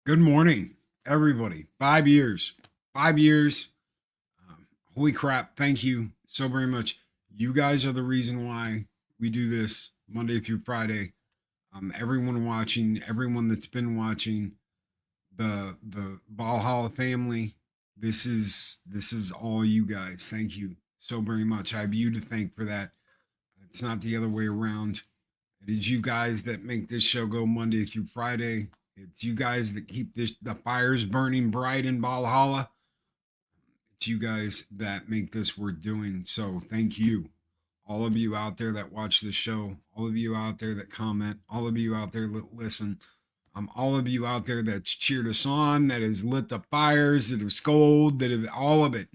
Good morning, everybody. 5 years. 5 years. Holy crap. Thank you so very much. You guys are the reason why we do this Monday through Friday. Everyone watching, everyone that's been watching, the Valhalla family. This is all you guys. Thank you so very much. I have you to thank for that. It's not the other way around. It is you guys that make this show go Monday through Friday. It's you guys that keep the fires burning bright in Valhalla. It's you guys that make this worth doing. So thank you. All of you out there that watch the show, all of you out there that comment, all of you out there that listen, all of you out there that's cheered us on, that has lit the fires, that have scolded, that have all of it.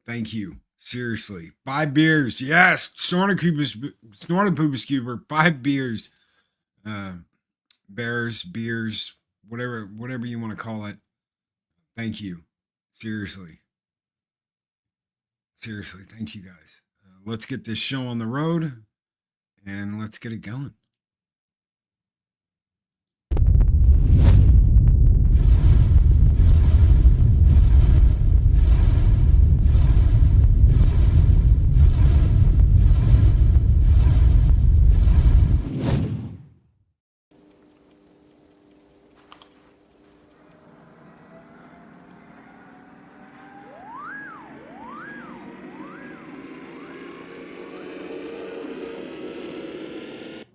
Thank you. Seriously. 5 beers. Yes. Snortopoopas Cuber. 5 beers. Bears, beers, whatever you want to call it. Thank you. Seriously, thank you guys. Let's get this show on the road and let's get it going.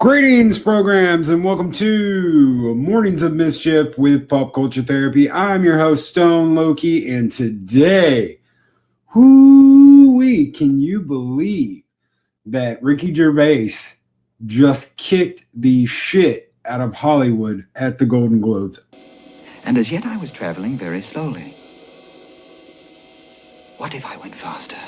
Greetings, programs, and welcome to Mornings of Mischief with Pop Culture Therapy. I'm your host, Stone Loki, and today, can you believe that Ricky Gervais just kicked the shit out of Hollywood at the Golden Globes? And as yet I was traveling very slowly. What if I went faster?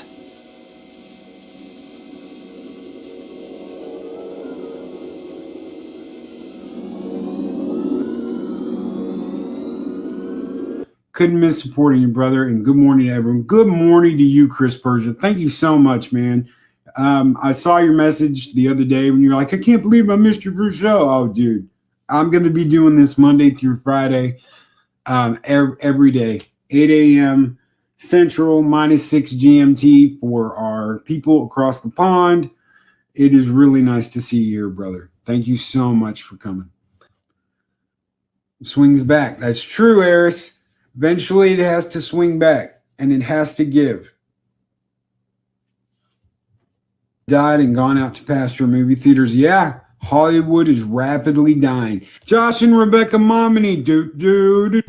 Couldn't miss supporting you, brother, and good morning to everyone. Good morning to you, Chris Persia. Thank you so much, man. I saw your message the other day when you're like, I can't believe I missed your first show. Oh, dude, I'm going to be doing this Monday through Friday, every day, 8 a.m. Central, -6 GMT for our people across the pond. It is really nice to see you here, brother. Thank you so much for coming. Swings back. That's true, Eris. Eventually, it has to swing back, and it has to give. Died and gone out to pasture movie theaters. Yeah, Hollywood is rapidly dying. Josh and Rebecca Momini, dude.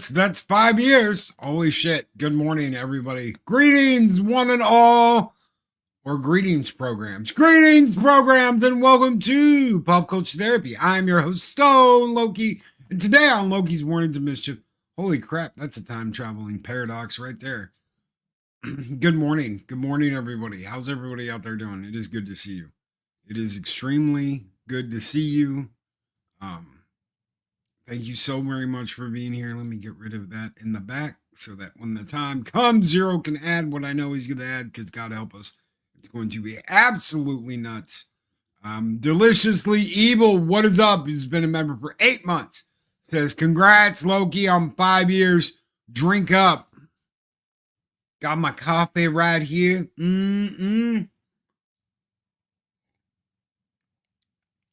That's 5 years. Holy shit. Good morning, everybody. Greetings, one and all. Or greetings, programs. Greetings, programs, and welcome to Pop Culture Therapy. I'm your host, Stone Loki. And today on Loki's Mornings of Mischief, holy crap, that's a time-traveling paradox right there. Good morning. Good morning, everybody. How's everybody out there doing? It is good to see you. It is extremely good to see you. Thank you so very much for being here. Let me get rid of that in the back so that when the time comes, Zero can add what I know he's going to add, because God help us, it's going to be absolutely nuts. Deliciously Evil, what is up? He's been a member for 8 months. Says, congrats, Loki, on 5 years. Drink up. Got my coffee right here. The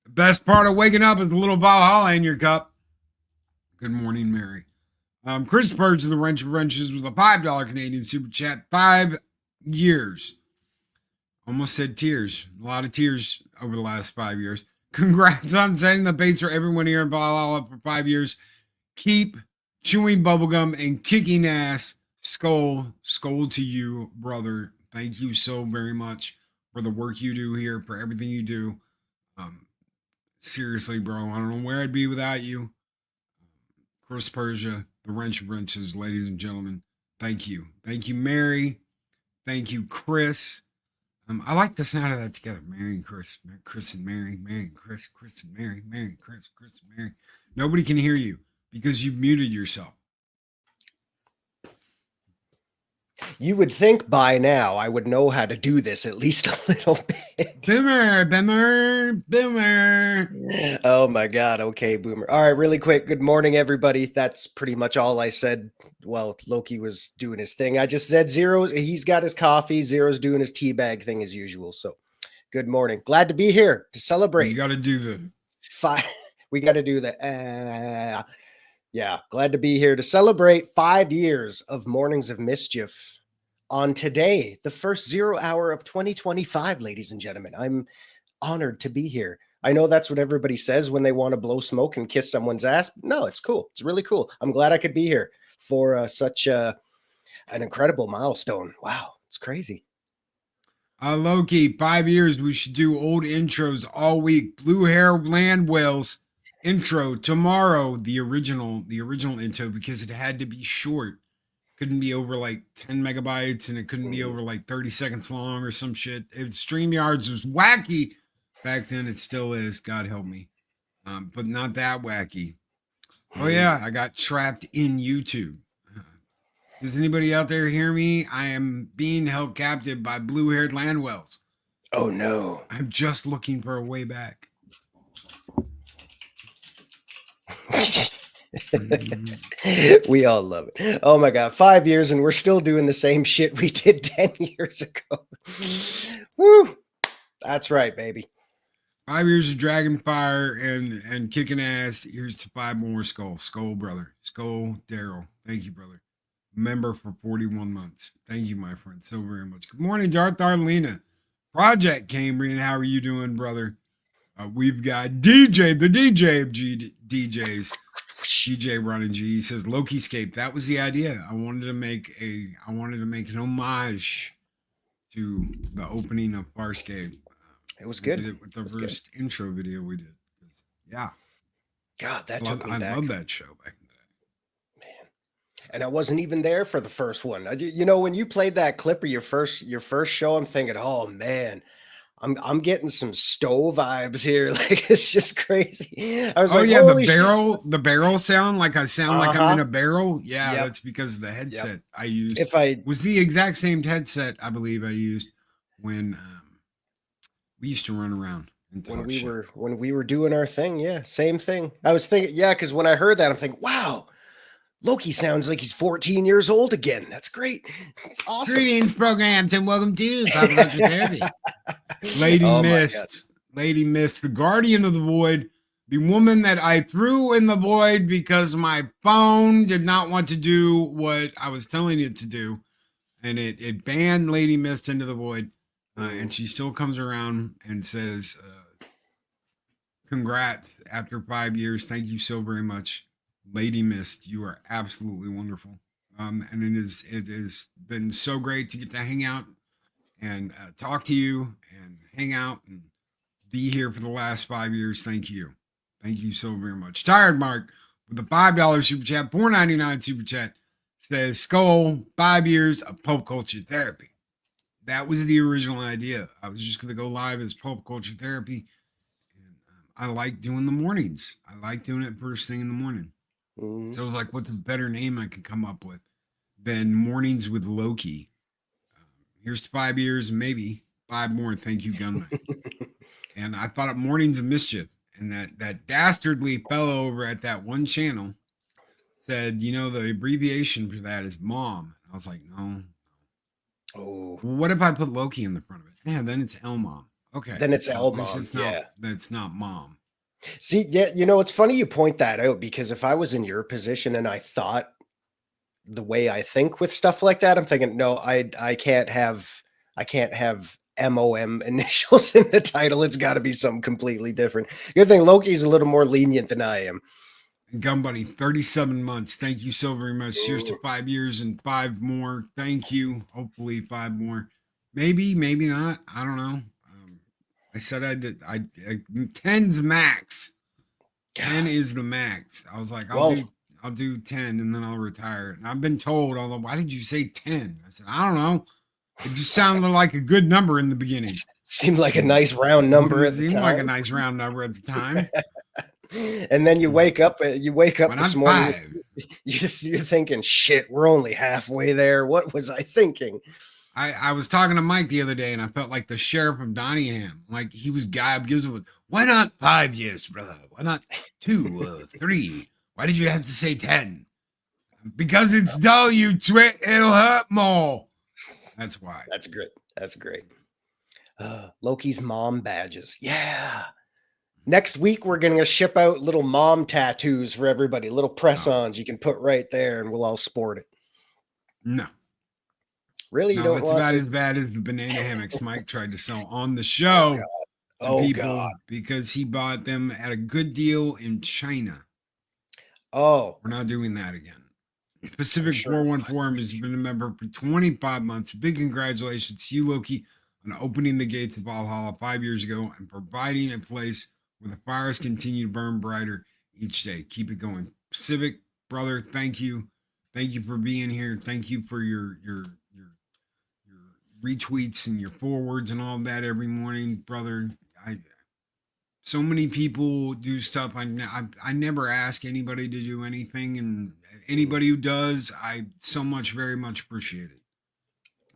best part of waking up is a little Valhalla in your cup. Good morning, Mary. Chris Purge of the Wrench of Wrenches with a $5 Canadian super chat. 5 years. Almost said tears. A lot of tears over the last 5 years. Congrats on setting the pace for everyone here in Valhalla for 5 years. Keep chewing bubblegum and kicking ass. SKOL to you, brother. Thank you so very much for the work you do here, for everything you do. Seriously, bro, I don't know where I'd be without you. Chris Persia, the Wrench of Wrenches, ladies and gentlemen. Thank you. Thank you, Mary. Thank you, Chris. I like the sound of that together. Mary and Chris. Chris and Mary. Mary and Chris. Chris and Mary. Mary and Chris. Chris and Mary. Nobody can hear you because you've muted yourself. You would think by now I would know how to do this at least a little bit. Boomer. Oh my God. Okay, Boomer. All right, really quick. Good morning, everybody. That's pretty much all I said while Loki was doing his thing. I just said Zero's, he's got his coffee. Zero's doing his teabag thing as usual. So good morning. Glad to be here to celebrate. You got to do the... We got to do the... Yeah, glad to be here to celebrate 5 years of Mornings of Mischief on today, the first 0 hour of 2025, ladies and gentlemen. I'm honored to be here. I know that's what everybody says when they want to blow smoke and kiss someone's ass. No, it's cool. It's really cool. I'm glad I could be here for such an incredible milestone. Wow, it's crazy. Loki, 5 years. We should do old intros all week. Blue Hair Land Whales intro tomorrow. The original intro, because it had to be short. Couldn't be over like 10 megabytes, and it couldn't be over like 30 seconds long or some shit. StreamYards was wacky back then. It still is. God help me. But not that wacky. Oh yeah, I got trapped in YouTube. Does anybody out there hear me? I am being held captive by blue-haired land whales. Oh no. I'm just looking for a way back. We all love it. Oh my God, 5 years and we're still doing the same shit we did 10 years ago. Woo! That's right, baby. 5 years of dragon fire and kicking ass. Here's to 5 more. SKOL brother. SKOL Daryl. Thank you, brother. Member for 41 months. Thank you, my friend, so very much. Good morning, Darth Arlena. Project Cambrian, how are you doing, brother? We've got DJ, the DJ of DJs. DJ Ronnie G. He says Lokiscape. That was the idea. I wanted to make an homage to the opening of Farscape. It was good. We did it with the first intro video we did. Yeah. God, that took me back. I love that show back in the day. Man. And I wasn't even there for the first one. You know, when you played that clip of your first show, I'm thinking, oh man, I'm getting some Stowe vibes here. Like, it's just crazy. I was like, yeah, the barrel sound, like I sound like I'm in a barrel. Yeah, Yep. That's because of the headset I used. Was the exact same headset I believe I used when we used to run around and talk when we were doing our thing. Yeah, same thing. I was thinking, yeah, because when I heard that, I'm thinking, wow, Loki sounds like he's 14 years old again. That's great. It's awesome. Greetings, programs, and welcome to Pop Culture Therapy. Lady Mist, the guardian of the void, the woman that I threw in the void because my phone did not want to do what I was telling it to do, and it banned Lady Mist into the void, and she still comes around and says, congrats after 5 years. Thank you so very much. Lady Mist, you are absolutely wonderful. And it has been so great to get to hang out and talk to you and hang out and be here for the last 5 years. Thank you. Thank you so very much. Tired Mark with a $5 super chat, $4.99 super chat says SKOL 5 years of pulp culture therapy. That was the original idea. I was just going to go live as pulp culture therapy. And I like doing the mornings. I like doing it first thing in the morning. Mm-hmm. So I was like, what's a better name I could come up with than Mornings with Loki? Here's to 5 years, maybe 5 more. Thank you, Gunman. And I thought of Mornings of Mischief, and that dastardly fellow over at that one channel said, the abbreviation for that is mom. I was like, no. Oh, What if I put Loki in the front of it? Yeah, then it's L mom. Okay. then it's L At least mom. it's not, that's not mom. See, yeah, it's funny you point that out, because if I was in your position and I thought the way I think with stuff like that, I'm thinking, no, I can't have MOM initials in the title. It's got to be something completely different. Good thing Loki's a little more lenient than I am. Gun Buddy, 37 months. Thank you so very much. Cheers to 5 years and 5 more. Thank you. Hopefully 5 more. Maybe not. I don't know. I said I did. 10's max. 10 is the max. I was like, I'll do 10 and then I'll retire. And I've been told, although, why did you say 10? I said, I don't know. It just sounded like a good number in the beginning. Seemed like a nice round number at the time. Seemed like a nice round number at the time. And then you wake up this morning, 5. you're thinking, shit, we're only halfway there. What was I thinking? I was talking to Mike the other day, and I felt like the sheriff of Donningham. Like he was Guy gives it. Why not 5 years, brother? Why not 2, 3? Why did you have to say 10? Because it's dull, you twit. It'll hurt more. That's why. That's great. That's great. Loki's mom badges. Yeah. Next week, we're going to ship out little mom tattoos for everybody, little press-ons you can put right there, and we'll all sport it. No. Really? You don't it's want about to? as bad as the banana hammocks Mike tried to sell on the show to people because he bought them at a good deal in China. Oh. We're not doing that again. Pacific 414 has been a member for 25 months. Big congratulations to you, Loki, on opening the gates of Valhalla 5 years ago and providing a place where the fires continue to burn brighter each day. Keep it going. Pacific, brother, thank you. Thank you for being here. Thank you for your retweets and your forwards and all that every morning, brother. So many people do stuff. I never ask anybody to do anything, and anybody who does, I so much, very much appreciate it.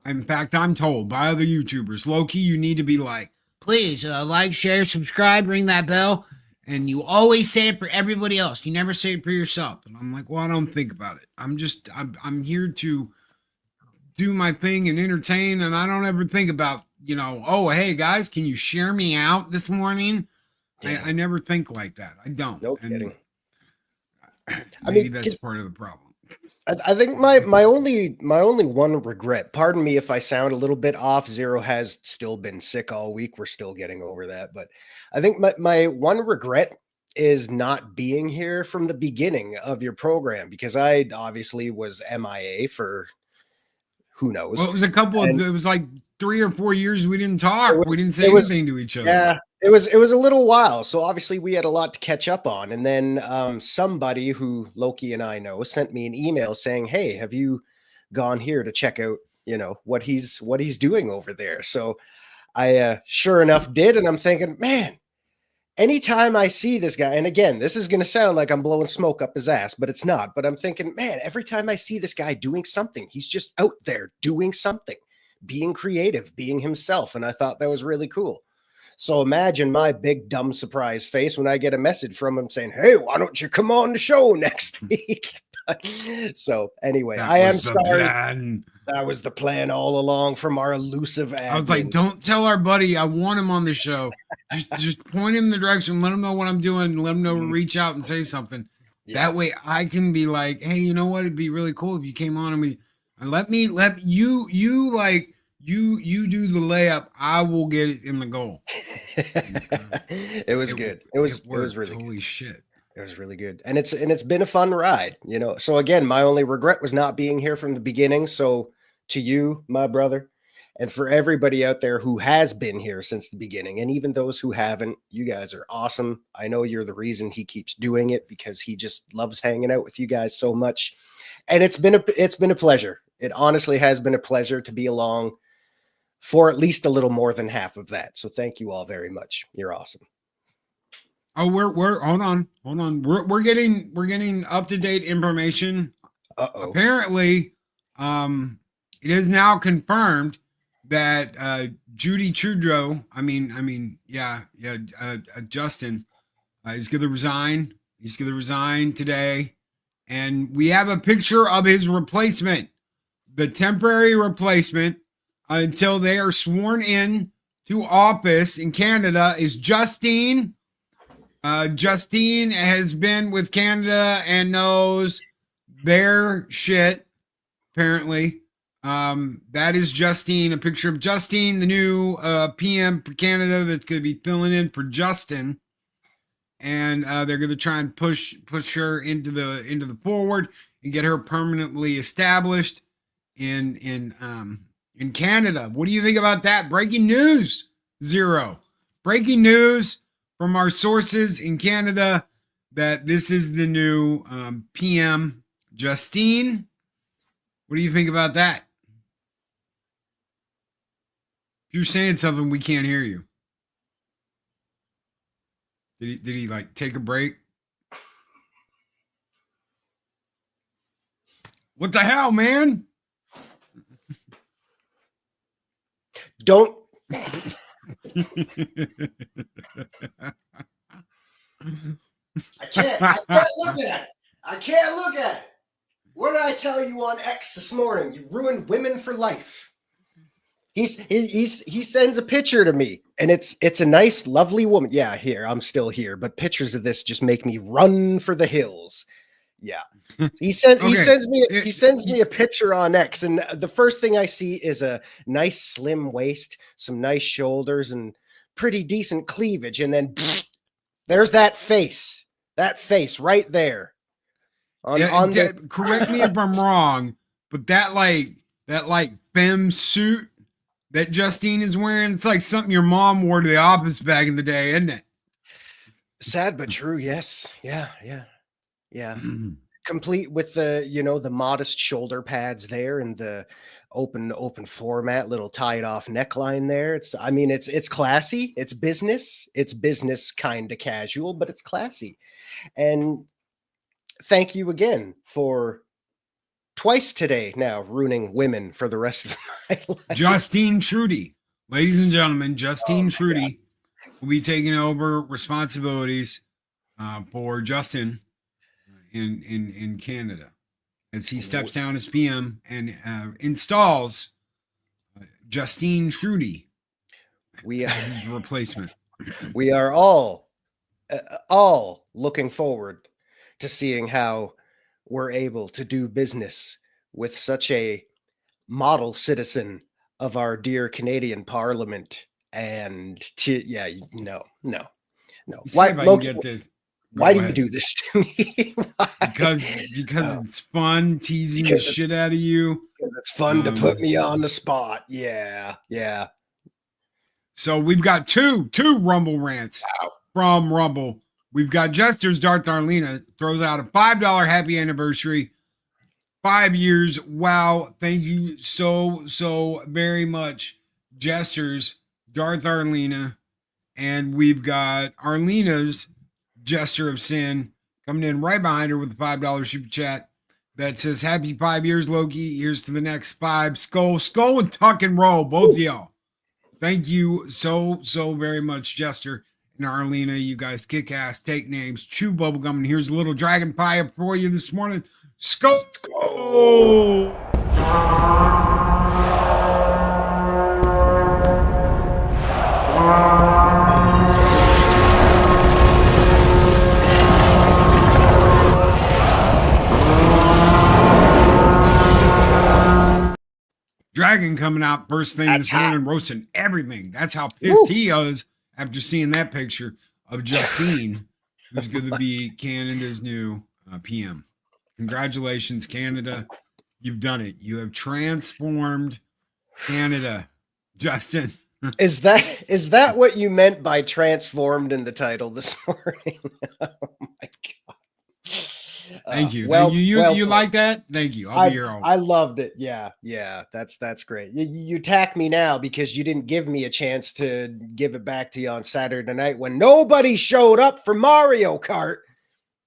In fact, I'm told by other YouTubers, Loki, you need to be like, please like, share, subscribe, ring that bell. And you always say it for everybody else. You never say it for yourself. And I'm like, well, I don't think about it. I'm here to do my thing and entertain. And I don't ever think about, oh, hey guys, can you share me out this morning? Yeah. I never think like that. I don't. No kidding. Maybe that's part of the problem. I think my only one regret, pardon me if I sound a little bit off, Zero has still been sick all week. We're still getting over that. But I think my one regret is not being here from the beginning of your program, because I obviously was MIA for who knows. Well, it was it was like 3 or 4 years we didn't talk. We didn't say anything to each other. Yeah. It was a little while, so obviously we had a lot to catch up on. And then somebody who Loki and I know sent me an email saying, "Hey, have you gone here to check out, what he's doing over there?" So I sure enough did, and I'm thinking, man, anytime I see this guy, and again, this is going to sound like I'm blowing smoke up his ass, but it's not. But I'm thinking, man, every time I see this guy doing something, he's just out there doing something, being creative, being himself, and I thought that was really cool. So imagine my big dumb surprise face when I get a message from him saying, "Hey, why don't you come on the show next week?" So anyway, I am sorry. That was the plan all along from our elusive admin. I was like, don't tell our buddy I want him on the show. just point him in the direction, let him know what I'm doing, let him know to reach out and say something. Yeah. That way I can be like, hey, you know what? It'd be really cool if you came on and let you do the layup. I will get it in the goal. It was good. It was really holy good. Shit. It was really good. And it's been a fun ride, you know. So again, my only regret was not being here from the beginning. So to you, my brother, and for everybody out there who has been here since the beginning, and even those who haven't, you guys are awesome. I know you're the reason he keeps doing it, because he just loves hanging out with you guys so much. And it's been a pleasure. It honestly has been a pleasure to be along for at least a little more than half of that. So thank you all very much. You're awesome. Oh, we're hold on. We're getting up to date information. Uh-oh. Apparently, it is now confirmed that Judy Trudeau, Justin, is going to resign. He's going to resign today, and we have a picture of his replacement, the temporary replacement, until they are sworn in to office in Canada, is Justine. Justine has been with Canada and knows their shit, apparently. That is Justine, a picture of Justine, the new PM for Canada that's going to be filling in for Justin. And they're going to try and push her into the forward and get her permanently established in Canada. What do you think about that? Breaking news, Zero. Breaking news from our sources in Canada that this is the new PM, Justine. What do you think about that? If you're saying something, we can't hear you. Did he like take a break? What the hell, man? Don't. I can't look at it. I can't look at it. What did I tell you on X this morning? You ruined women for life. He sends a picture to me, and it's a nice, lovely woman. Yeah, here, I'm still here, but pictures of this just make me run for the hills. Yeah. He sends me a picture on X, and the first thing I see is a nice slim waist, some nice shoulders, and pretty decent cleavage, and then there's that face right there. Correct me if I'm wrong, but that femme suit that Justine is wearing, it's like something your mom wore to the office back in the day, isn't it? Sad but true. Yes. Yeah. Complete with the modest shoulder pads there and the open format, little tied off neckline there. It's classy. It's business kind of casual, but it's classy. And thank you again for twice today now ruining women for the rest of my life. Justine Trudy, ladies and gentlemen, Justine Trudy will be taking over responsibilities for Justin in Canada as he steps down as PM and installs Justine Trudy as his replacement. We are all looking forward to seeing how we're able to do business with such a model citizen of our dear Canadian Parliament. And no. Why, Loki, why do you do this to me? Because it's fun teasing the shit out of you. Because it's fun to put me on the spot. Yeah. So we've got two Rumble rants from Rumble. We've got Jester's Darth Arlena throws out a $5 happy anniversary. 5 years. Wow. Thank you so very much, Jester's Darth Arlena. And we've got Arlena's Jester of Sin coming in right behind her with a $5 super chat that says, happy 5 years, Loki. Here's to the next 5. SKOL and tuck and roll, both of y'all. Thank you so very much, Jester and Arlena. You guys kick ass, take names, chew bubblegum, and here's a little dragon pie for you this morning. SKOL! Dragon coming out first thing this morning, roasting everything. That's how pissed he is after seeing that picture of Justine who's going to be Canada's new PM. Congratulations, Canada. You've done it. You have transformed Canada. Justin. Is that what you meant by transformed in the title this morning? Oh my God. Thank you. Well, you like that? Thank you. I'll be here all. I loved it. Yeah, that's great. You tack me now because you didn't give me a chance to give it back to you on Saturday night when nobody showed up for Mario Kart.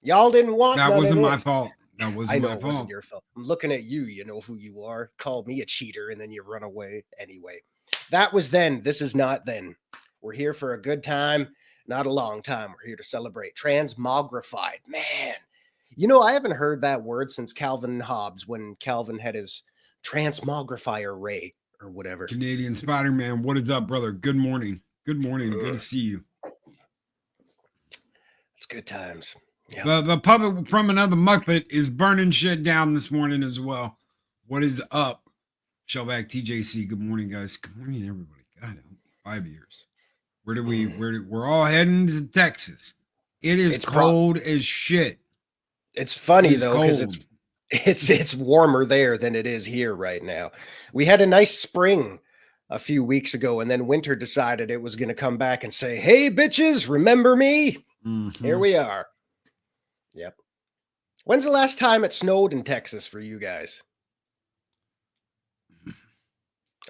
Y'all didn't want that. None wasn't of my this. fault. That wasn't I know my it fault. wasn't your fault. I'm looking at you. You know who you are. Called me a cheater and then you run away. Anyway, that was then. This is not then. We're here for a good time, not a long time. We're here to celebrate. Transmogrified. Man, you know, I haven't heard that word since Calvin and Hobbes when Calvin had his transmogrifier ray or whatever. Canadian Spider-Man, what is up, brother? Good morning. Good morning. Good to see you. It's good times. Yeah. The puppet from another Muppet is burning shit down this morning as well. What is up? Shellback TJC. Good morning, guys. Good morning, everybody. God, 5 years. We're all heading to Texas. It's cold as shit. It's funny though, because it's warmer there than it is here right now. We had a nice spring a few weeks ago, and then winter decided it was going to come back and say, "Hey, bitches, remember me?" Mm-hmm. Here we are. Yep. When's the last time it snowed in Texas for you guys?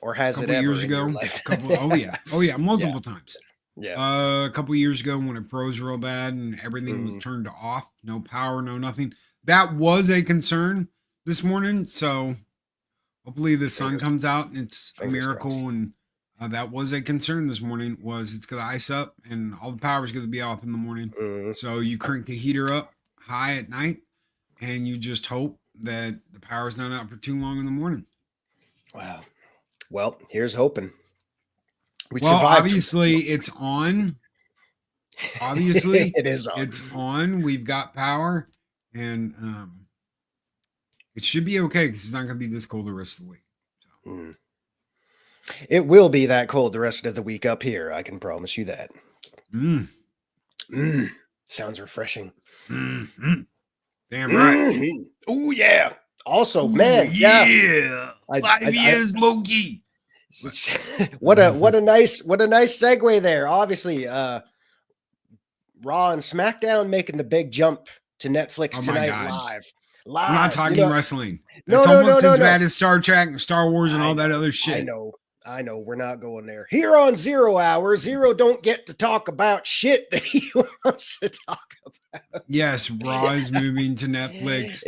Or has it ever years in your ago? life? Oh yeah, multiple times. Yeah. A couple years ago when it froze real bad and everything was turned off, no power, no nothing. That was a concern this morning. So hopefully the sun comes out and it's a miracle. Crossed. And that was a concern this morning. Was it's going to ice up and all the power is going to be off in the morning. So you crank the heater up high at night and you just hope that the power's not out for too long in the morning. Wow. Well, here's hoping. Obviously it's on. Obviously it is on. It's on. We've got power and it should be okay because it's not going to be this cold the rest of the week. So. It will be that cold the rest of the week up here. I can promise you that. Sounds refreshing. Mm-hmm. Damn right. Oh yeah. Also, man, yeah. 5 years, Loki. What a nice segue there. Obviously, Raw and SmackDown making the big jump to Netflix tonight live. We're not talking wrestling. No, it's almost as bad as Star Trek and Star Wars and all that other shit. I know. We're not going there. Here on Zero Hour, Zero don't get to talk about shit that he wants to talk about. Yes, Raw is moving to Netflix.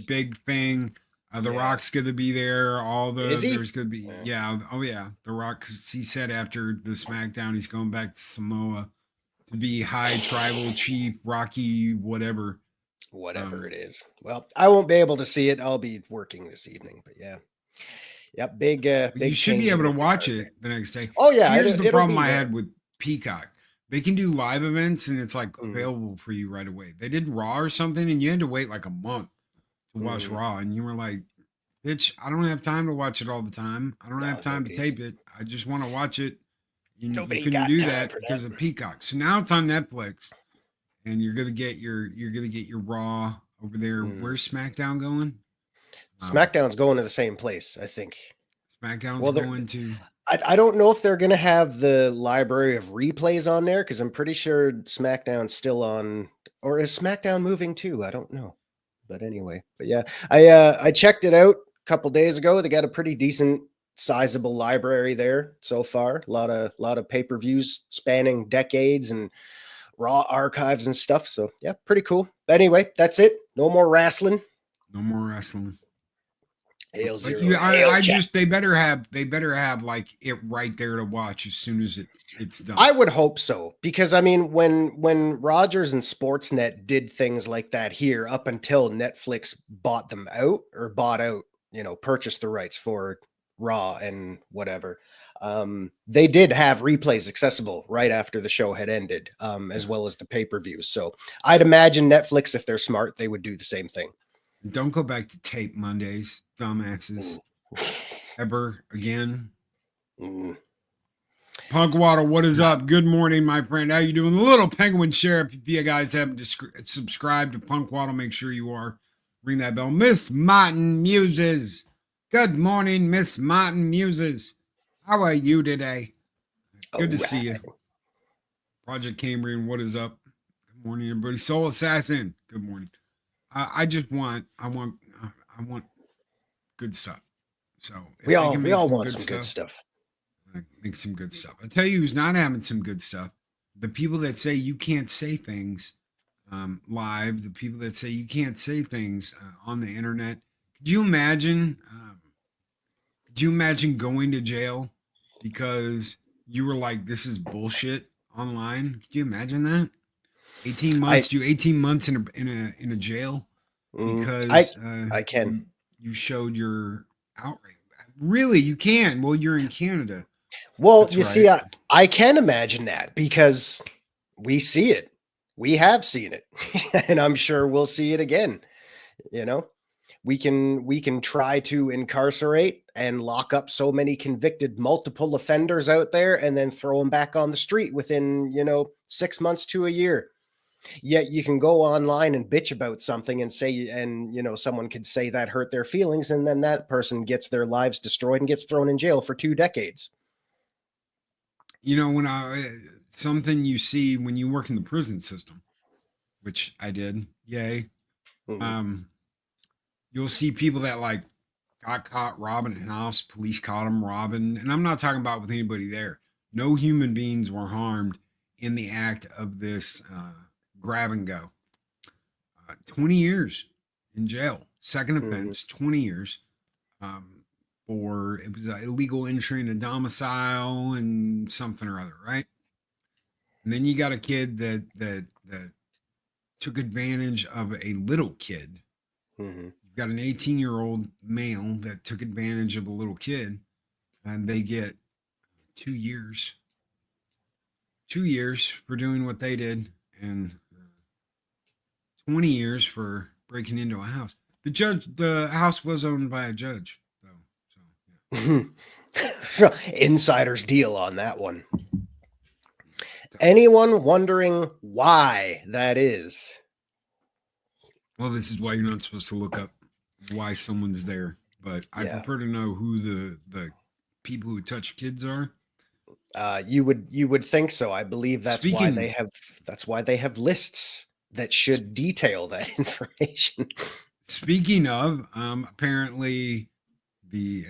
Big thing. The Rock's going to be there. There's going to be, The Rock, he said after the SmackDown, he's going back to Samoa to be High Tribal Chief, Rocky, whatever. Whatever it is. Well, I won't be able to see it. I'll be working this evening, but yeah. Yep, big. You should be able to watch it the next day. Oh yeah. Here's the problem I had with Peacock. They can do live events and it's like available for you right away. They did Raw or something and you had to wait like a month to watch Raw, and you were like, "Bitch, I don't have time to watch it all the time. I don't have time to tape it. I just want to watch it." You couldn't do that because of Peacock. So now it's on Netflix, and you're gonna get your Raw over there. Where's SmackDown going? SmackDown's going to the same place, I think. SmackDown's going to. I don't know if they're going to have the library of replays on there because I'm pretty sure SmackDown's still on, or is SmackDown moving too? I don't know, but anyway. But yeah, I checked it out a couple days ago. They got a pretty decent, sizable library there so far. A lot of pay-per-views spanning decades and Raw archives and stuff. So yeah, pretty cool. But anyway, that's it. No more wrestling. No more wrestling. Hail Zero. They better have like it right there to watch as soon as it's done. I would hope so, because I mean, when Rogers and Sportsnet did things like that here, up until Netflix bought out, purchased the rights for Raw and whatever, they did have replays accessible right after the show had ended, as well as the pay-per-views. So I'd imagine Netflix, if they're smart, they would do the same thing. Don't go back to tape Mondays, dumbasses. Ever again. Punk Waddle, what is up? Good morning, my friend. How you doing? The Little Penguin Sheriff. If you guys haven't subscribed to Punk Waddle, make sure you are. Ring that bell. Miss Martin Muses. Good morning, Miss Martin Muses. How are you today? Good to see you. Project Cambrian, what is up? Good morning, everybody. Soul Assassin, good morning. I want good stuff. So we all want some good stuff. Make some good stuff. I tell you who's not having some good stuff. The people that say you can't say things live, the people that say you can't say things on the internet. Could you imagine going to jail because you were like, this is bullshit online? Could you imagine that? 18 months, 18 months in a jail because I can. You showed your outrage. Really, you can. Well, you're in Canada. Well, that's see, I can imagine that because we see it. We have seen it, and I'm sure we'll see it again. You know, we can try to incarcerate and lock up so many convicted multiple offenders out there and then throw them back on the street within, 6 months to a year. Yet you can go online and bitch about something and say, someone could say that hurt their feelings, and then that person gets their lives destroyed and gets thrown in jail for 2 decades. When something you see when you work in the prison system, which I did, yay. You'll see people that like got caught robbing a house, police caught them robbing, and I'm not talking about with anybody there. No human beings were harmed in the act of this grab and go. 20 years in jail, second offense, 20 years. It was illegal entry in a domicile and something or other, right? And then you got a kid that took advantage of a little kid. You've got an 18-year-old male that took advantage of a little kid, and they get 2 years. 2 years for doing what they did, and 20 years for breaking into a house. The house was owned by a judge. Insider's deal on that one. Anyone wondering why that is? Well, this is why you're not supposed to look up why someone's there, but I prefer to know who the people who touch kids are. You would think so. I believe that's why they have lists that should detail that information. Speaking of, apparently the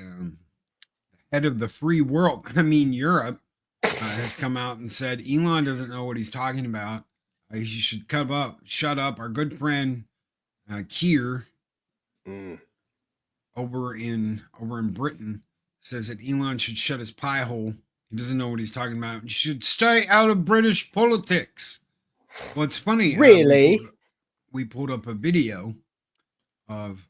head of the free world, Europe, has come out and said Elon doesn't know what he's talking about. He should shut up. Our good friend Keir over in Britain says that Elon should shut his pie hole. He doesn't know what he's talking about. He should stay out of British politics. Well, it's funny. Really? We pulled up a video of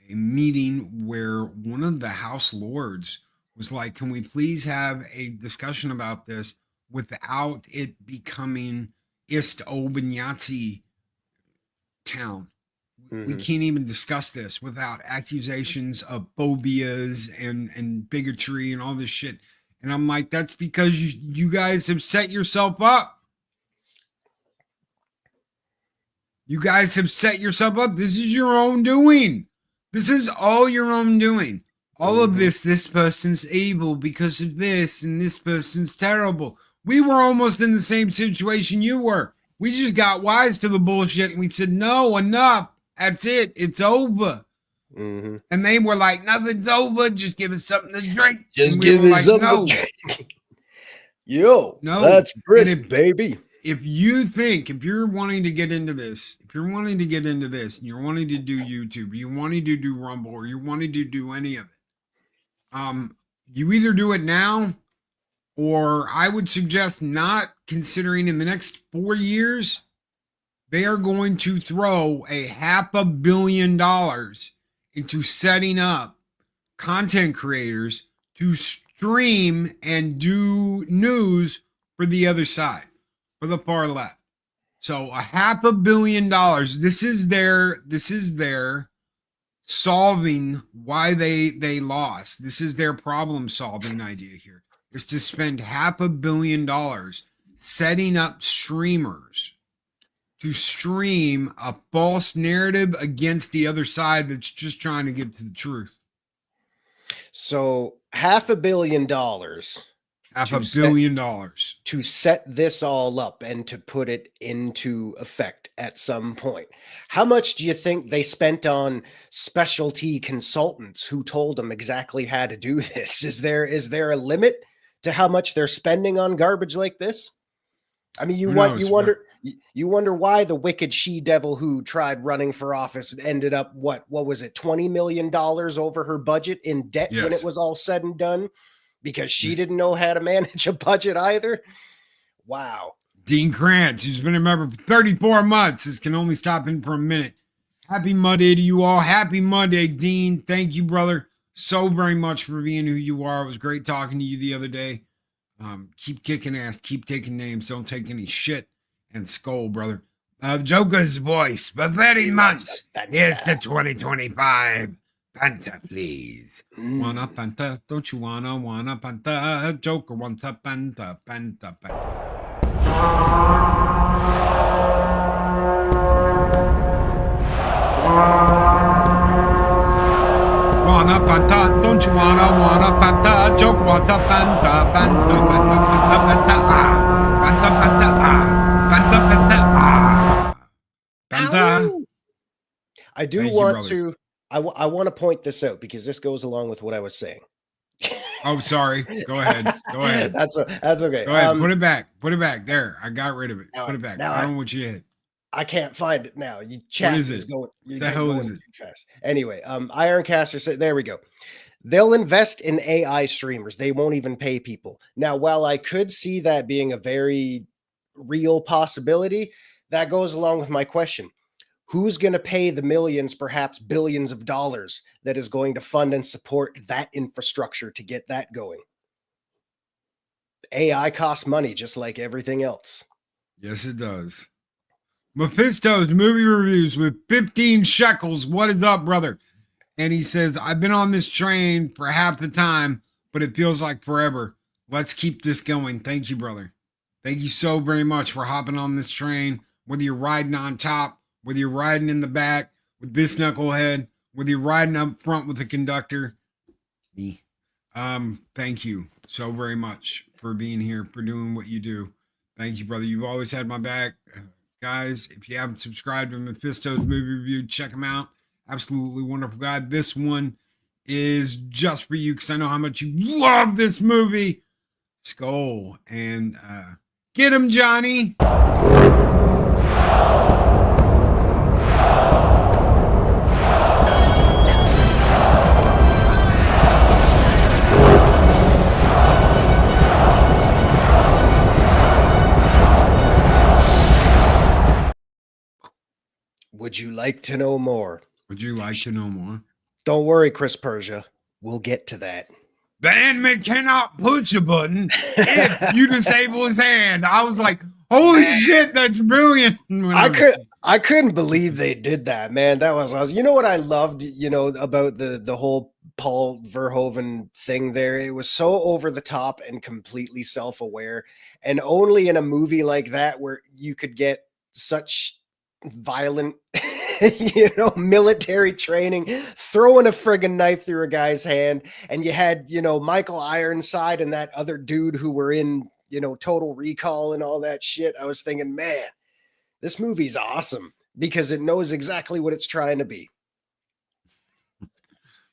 a meeting where one of the House Lords was like, can we please have a discussion about this without it becoming East Obanyatsi town? We can't even discuss this without accusations of phobias and bigotry and all this shit. And I'm like, that's because you guys have set yourself up. You guys have set yourself up. This is your own doing. This is all your own doing. All of this person's evil because of this, and this person's terrible. We were almost in the same situation you were. We just got wise to the bullshit, and we said, no, enough. That's it. It's over. And they were like, nothing's over. Just give us something to drink. Just give us something to drink. Yo, no, that's brisk, baby. If you're wanting to get into this, and you're wanting to do YouTube, you're wanting to do Rumble, or you're wanting to do any of it, you either do it now, or I would suggest not, considering in the next 4 years, they are going to throw $500 million into setting up content creators to stream and do news for the other side, for the far left. So $500 million. This is their solving why they lost. This is their problem solving idea here. is to spend $500 million setting up streamers to stream a false narrative against the other side that's just trying to get to the truth. So $500 million $500 million to set this all up and to put it into effect at some point. How much do you think they spent on specialty consultants who told them exactly how to do this? Is there a limit to how much they're spending on garbage like this? I mean, you wonder why the wicked she-devil who tried running for office ended up what was it, $20 million over her budget in debt when it was all said and done? Because she didn't know how to manage a budget either. Wow. Dean Krantz, who's been a member for 34 months, this can only stop in for a minute. Happy Monday to you all. Happy Monday, Dean. Thank you, brother, so very much for being who you are. It was great talking to you the other day. Keep kicking ass. Keep taking names. Don't take any shit. And SKOL, brother. Joker's voice for 30 months. Here's to 2025. Fanta, please. Wanna Fanta? Don't you wanna Fanta? Joker wants a Fanta, Fanta, Fanta. Wanna Fanta? Don't you wanna Fanta? Joker wants a Fanta, Fanta, Fanta, Fanta, Fanta, ah. Fanta, Fanta, ah. Fanta, Fanta, ah. Fanta. I do want to. I want to point this out because this goes along with what I was saying. Oh, sorry. Go ahead. Go ahead. That's okay. Go ahead. Put it back. Put it back. There. I got rid of it. Put it back. Now I don't want you to hit. I can't find it now. You chat is going. What the hell is it? Too fast. Anyway, Ironcaster said, there we go. They'll invest in AI streamers. They won't even pay people. Now, while I could see that being a very real possibility, that goes along with my question. Who's going to pay the millions, perhaps billions of dollars that is going to fund and support that infrastructure to get that going? AI costs money just like everything else. Yes, it does. Mephisto's movie reviews with 15 shekels. What is up, brother? And he says, I've been on this train for half the time, but it feels like forever. Let's keep this going. Thank you, brother. Thank you so very much for hopping on this train, whether you're riding on top, whether you're riding in the back with this knucklehead, whether you're riding up front with the conductor. Thank you so very much for being here, for doing what you do. Thank you, brother. You've always had my back. Guys, if you haven't subscribed to Mephisto's movie review, check him out. Absolutely wonderful guy. This one is just for you because I know how much you love this movie. SKOL. And get him, Johnny. Would you like to know more? Would you like to know more? Don't worry, Chris Persia. We'll get to that. The enemy cannot push a button if you disable his hand. I was like, holy shit, that's brilliant. I couldn't believe they did that, man. That was awesome. You know what I loved, about the whole Paul Verhoeven thing there? It was so over the top and completely self-aware. And only in a movie like that where you could get such violent military training, throwing a friggin' knife through a guy's hand, and you had Michael Ironside and that other dude who were in Total Recall and all that shit. I was thinking, man, this movie's awesome because it knows exactly what it's trying to be.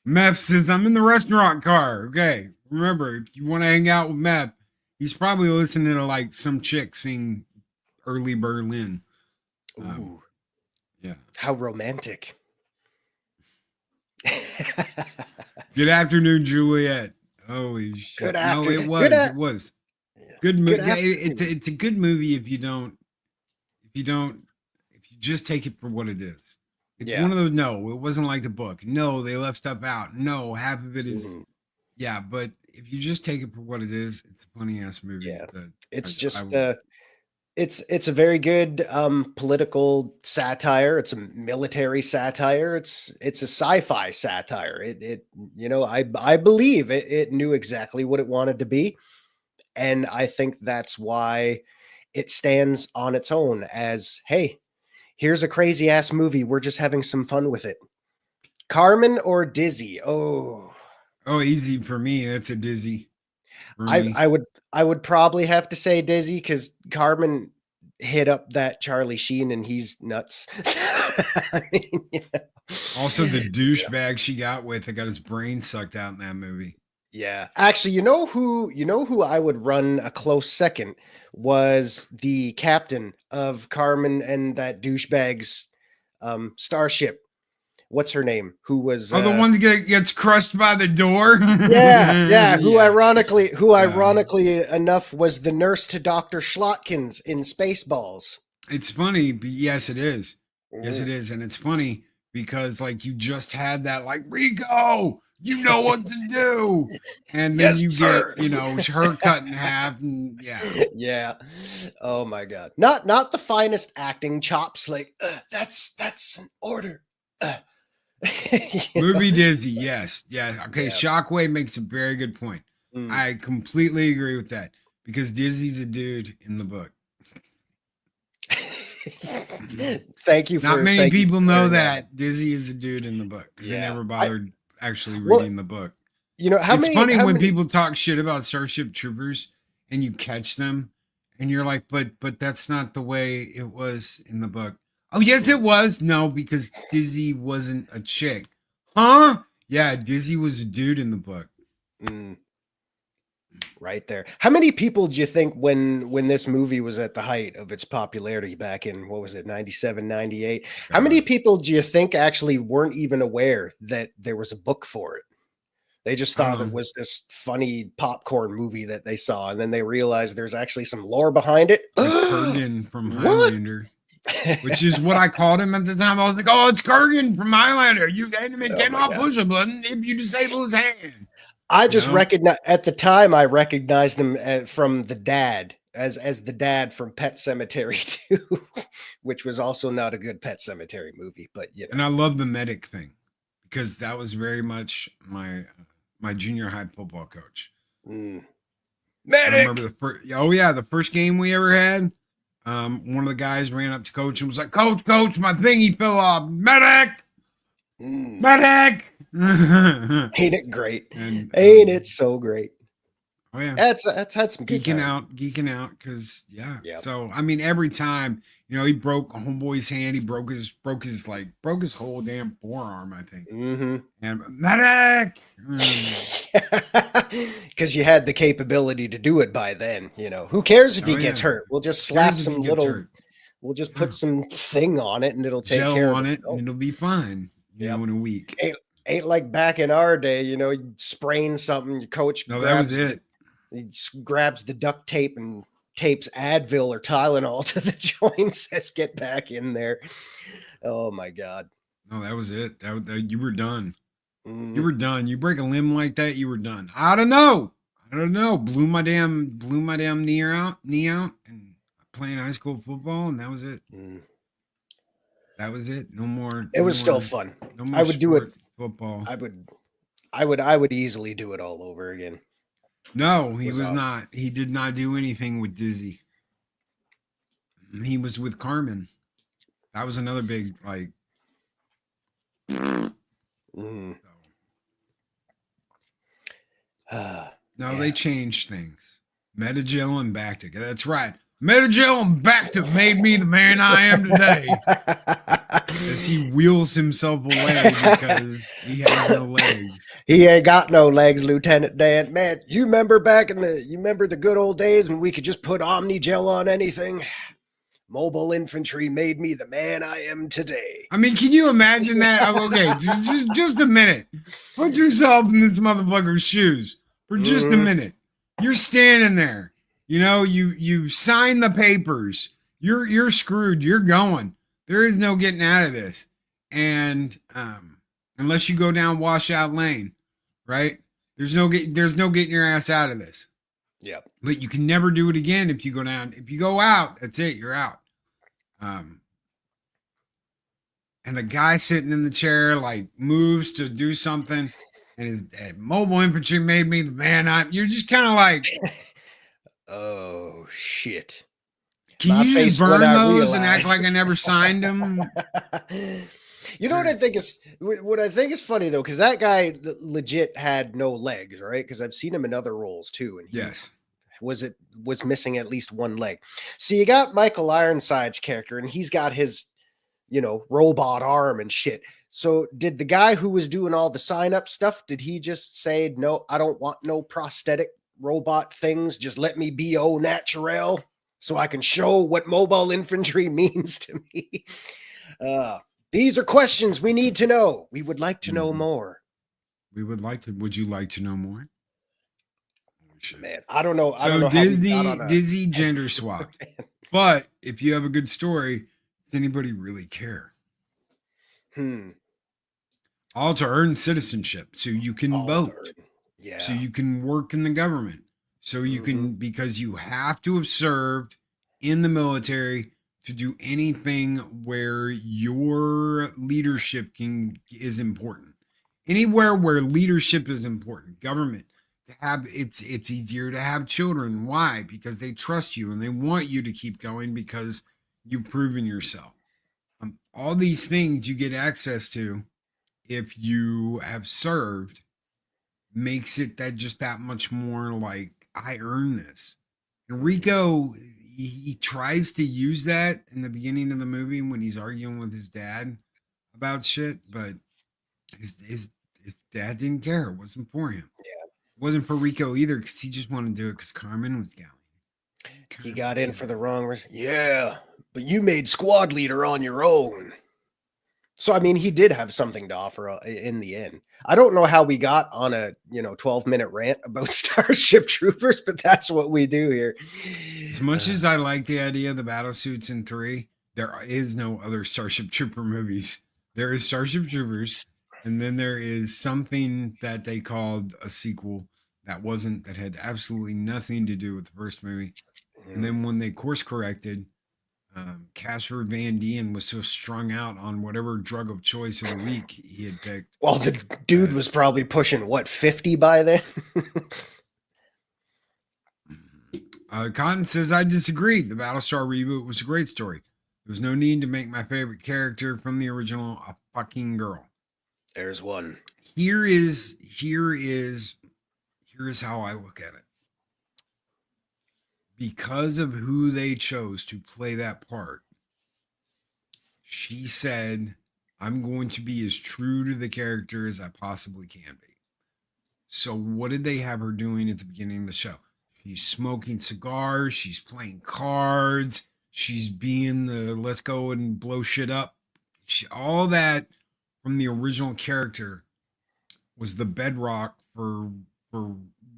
Mep says, I'm in the restaurant car. Okay, remember, if you want to hang out with Mep, he's probably listening to like some chick sing Early Berlin. Ooh. Yeah. How romantic. Good afternoon, Juliet. Holy shit. Good afternoon. No, it was. Good movie. It's a good movie if you just take it for what it is. It's one of those, no, it wasn't like the book. No, they left stuff out. No, half of it is, but if you just take it for what it is, it's a funny ass movie. Yeah. It's a very good political satire. It's a military satire. It's a sci-fi satire. I believe it knew exactly what it wanted to be. And I think that's why it stands on its own as, hey, here's a crazy ass movie. We're just having some fun with it. Carmen or Dizzy? Oh, easy for me. That's a Dizzy for I, me. I would I would probably have to say Dizzy because Carmen hit up that Charlie Sheen and he's nuts. I mean, yeah. Also, the douchebag she got with, that got his brain sucked out in that movie. Yeah. Actually, you know who I would run a close second was the captain of Carmen and that douchebag's starship. What's her name? Who was Oh, the one that gets crushed by the door. yeah, who Yeah. ironically enough was the nurse to Dr. Schlotkins in Spaceballs. It's funny, but yes, it is. Yes, it Mm. is, and it's funny because like you just had that like Rico, you know what to do, and then Yes, you sir. get her cut in half, and yeah, Yeah. Oh my god. Not the finest acting chops like that's an order. You know? movie Dizzy, yes, yeah, okay. Yeah. Shockwave makes a very good point. Mm. I completely agree with that because Dizzy's a dude in the book. Thank you for Not many thank you people for know sharing that Dizzy is a dude in the book because they Yeah. never bothered actually Well, reading the book. you know, It's funny when people talk shit about Starship Troopers and you catch them and you're like, but that's not the way it was in the book. Oh, yes, it was. No, because Dizzy wasn't a chick. Huh? Yeah, Dizzy was a dude in the book. Mm, right there. How many people do you think when this movie was at the height of its popularity back in what was it, 97, 98? How many people do you think actually weren't even aware that there was a book for it? They just I thought don't it know. was this funny popcorn movie that they saw, and then they realized there's actually some lore behind it. Like Kurgan from What? Highlander, which is what I called him at the time. I was like, oh, it's Kurgan from Highlander. You enemy Oh my cannot God. push a button if you disable his hand. I You just know? recognize at the time I recognized him from the dad as the dad from Pet Cemetery 2, which was also not a good Pet Cemetery movie, but you And I love the medic thing because that was very much my junior high football coach. know. Mm. I remember Medic. the first game we ever had. One of the guys ran up to coach and was like, Coach, my thingy fell off. Medic, Mm. medic. Ain't it great? And Ain't it so great? oh yeah, That's had some good geeking time. out because yeah. Yep. So I mean, every time he broke a homeboy's hand, he broke his whole damn forearm, I think. Mm-hmm. And medic. Because you had the capability to do it by then. Who cares if he Oh, gets yeah. hurt? We'll just slap Cares if he some gets little. hurt. We'll just put some thing on it, and it'll take Gel care on of it, and it'll be fine. Yep. In a week. Ain't like back in our day. You spraying something. Your coach No, that was it. He grabs the duct tape and tapes Advil or Tylenol to the joint. Says, "Get back in there." Oh my God. No, that was it. You were done. Mm. You were done. You break a limb like that, you were done. I don't know. Blew my damn knee out, and playing high school football, and that was it. Mm. That was it. No more. It was still fun. No more I would do it. Football. I would easily do it all over again. No, he was awesome. not. He did not do anything with Dizzy. He was with Carmen. That was another big like. Mm. No, Yeah. they changed things. Metagel and Bactic. That's right. Metagel and Bactic made me the man I am today. As he wheels himself away because he has no legs. He ain't got no legs, Lieutenant Dan. Man, you remember the good old days when we could just put Omni Gel on anything? Mobile infantry made me the man I am today. I mean, can you imagine that? Okay, just a minute. Put yourself in this motherfucker's shoes for just a minute. You're standing there. You sign the papers. You're screwed. You're going. There is no getting out of this. And unless you go down washout lane, right? There's no getting your ass out of this. Yep. But you can never do it again if you go down. If you go out, that's it. You're out. And the guy sitting in the chair like moves to do something, and his mobile infantry made me the man. You're just kind of like, Oh shit. Can My you face just when burn I those and act realized. like I never signed them? You know what I think is what I think is funny though, because that guy legit had no legs, right? Because I've seen him in other roles too, and he Yes. was missing at least one leg. So you got Michael Ironside's character, and he's got his robot arm and shit. So did the guy who was doing all the sign up stuff, did he just say, no, I don't want no prosthetic robot things. Just let me be au naturel so I can show what mobile infantry means to me. These are questions we need to know. We would like to know more. We would like to. Would you like to know more? Man, I don't know. I So don't know how we got on Disney gender swapped. But if you have a good story, does anybody really care? All to earn citizenship, so you can vote. Yeah. So you can work in the government. So you can, because you have to have served in the military to do anything where your leadership is important. Anywhere where leadership is important, government, to have it's easier to have children. Why? Because they trust you and they want you to keep going because you've proven yourself. All these things you get access to if you have served makes it that much more like I earn this. And Rico, he tries to use that in the beginning of the movie when he's arguing with his dad about shit, but his dad didn't care. It wasn't for him. Yeah. It wasn't for Rico either because he just wanted to do it because Carmen was going. He got in for the wrong reason. Yeah, but you made squad leader on your own. So, I mean, he did have something to offer in the end. I don't know how we got on a 12-minute rant about Starship Troopers, but that's what we do here. As much as I like the idea of the battle suits in 3, there is no other Starship Trooper movies. There is Starship Troopers, and then there is something that they called a sequel that had absolutely nothing to do with the first movie. And then when they course corrected, Casper Van Dien was so strung out on whatever drug of choice of the week he had picked. Well, the dude was probably pushing 50 by then. Cotton says I disagree. The Battlestar reboot was a great story. There was no need to make my favorite character from the original a fucking girl. There's one. Here is how I look at it. Because of who they chose to play that part, she said, I'm going to be as true to the character as I possibly can be. So what did they have her doing at the beginning of the show? She's smoking cigars. She's playing cards. She's being the let's go and blow shit up. All that from the original character was the bedrock for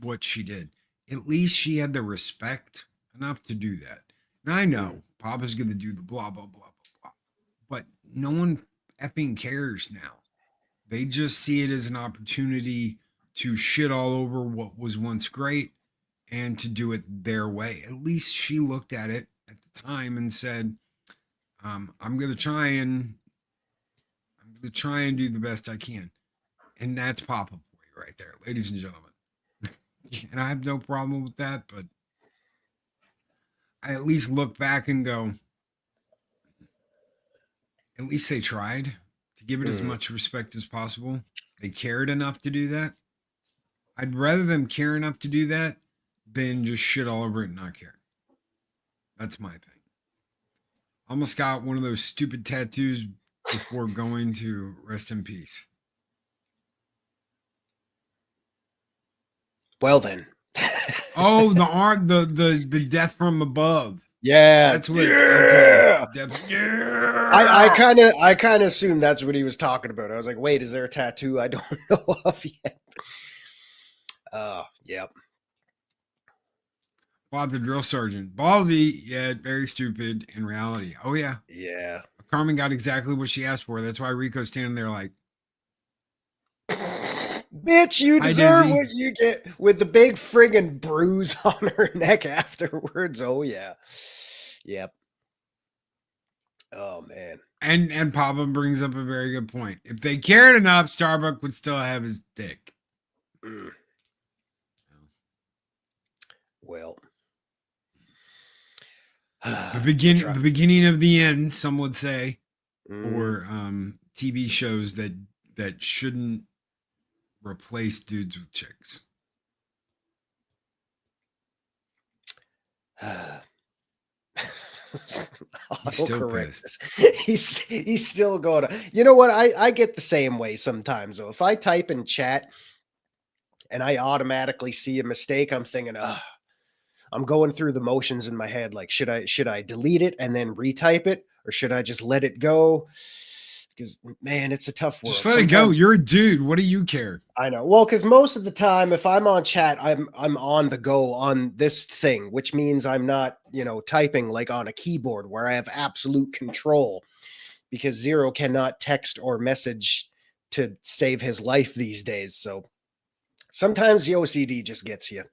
what she did. At least she had the respect enough to do that. And I know Papa's going to do the blah, blah, blah, blah, blah. But no one effing cares now. They just see it as an opportunity to shit all over what was once great and to do it their way. At least she looked at it at the time and said, I'm going to try and do the best I can. And that's Papa for you right there, ladies and gentlemen. And I have no problem with that, but I at least look back and go, at least they tried to give it as much respect as possible. They cared enough to do that. I'd rather them care enough to do that than just shit all over it and not care. That's my thing. Almost got one of those stupid tattoos before going to rest in peace. Well then. Oh, the art, the death from above. Yeah, That's what. Yeah. Okay. Yeah. I kind of assumed that's what he was talking about. I was like, wait, is there a tattoo I don't know of yet? Yep. Bob the drill sergeant, ballsy yet very stupid in reality. Oh yeah, yeah. Carmen got exactly what she asked for. That's why Rico's standing there like, bitch, you deserve what you get, with the big friggin' bruise on her neck afterwards. Oh yeah. Yep. Oh man. And Papa brings up a very good point. If they cared enough, Starbuck would still have his dick. Well, the beginning of the end, some would say, Mm. or TV shows that shouldn't replace dudes with chicks. He's still pissed. He's still going to, you know what? I get the same way sometimes though. If I type in chat and I automatically see a mistake, I'm thinking, I'm going through the motions in my head. Like, should I delete it and then retype it, or should I just let it go? Because man, it's a tough world. Just let it go. You're a dude. What do you care? I know. Well, because most of the time, if I'm on chat, I'm on the go on this thing, which means I'm not, typing like on a keyboard where I have absolute control, because Zero cannot text or message to save his life these days. So sometimes the OCD just gets you.